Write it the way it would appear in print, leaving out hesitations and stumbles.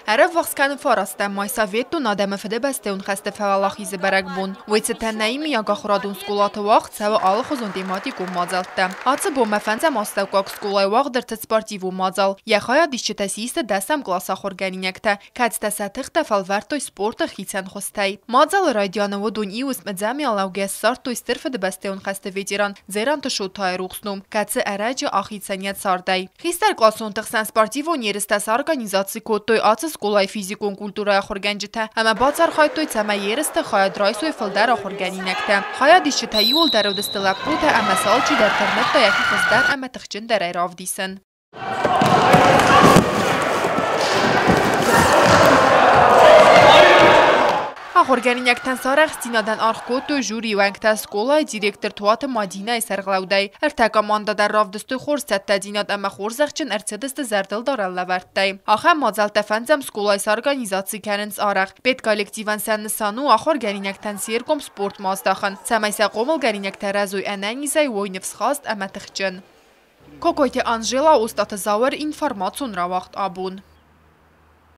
Era vaxkanı farastəm Maysavettu nadəmə fədə bəstəun xəstə fəvallaxizə bərək bun. Vəcətən nəyimi yaqaxradun skulatı vaxt səvə alıxızun dematikum mazaltdə. Atı bu məfəncəm astavqaq skulay vaxtdır sportivu mazal. Yaxaya dişçətəsi istə dəsəm klasa xorgəninəkdə. Kəcdə sətıq dəfəlvərtoy sporta xicən xostəy. Mazal radiyanıvı dun ius mədzəmi alavgəs sartoy stır fədə bəstəun xəstə veteran zerantı şutay ruxsnum. Kəcə ərəcə axicəniyyət sarday. Xistər klasun tıxsən sportivu nieristəs organizatsi kodtoy atı skulay fizikun kulturaya xorgəncitə. Həmə bacar xaytoy cəmə yeristə xaya draysoy fıldər axorgəninəkdə. Xaya dişçətə yol dərəvdəstələk butə əməsal çi dərtərmətdə yaxı xızdən əmə tıxçın dərəy ravdisin. Xorgəninəkdən saraq stinadan arxkotu juri vəngtə skolay direktor tuatı madinə sərqləvdəy. Ərtə komandada ravdüstü xorsətdə dinat əmə xorzəxçin ərçədəstə zərdil darəlləvərdəy. Axə mazal təfəncəm skolay sarganizatsi kərins araq. Bet kollektivan sənni sanu xorgəninəkdən siyerkom sport mazdaxın. Səməysə qomul gərinəkdə rəzuy ənənizəy voynıv sxast əmə tıxçın. Kokoyti Anjela ustatı zavır informatsun ravaxt abun.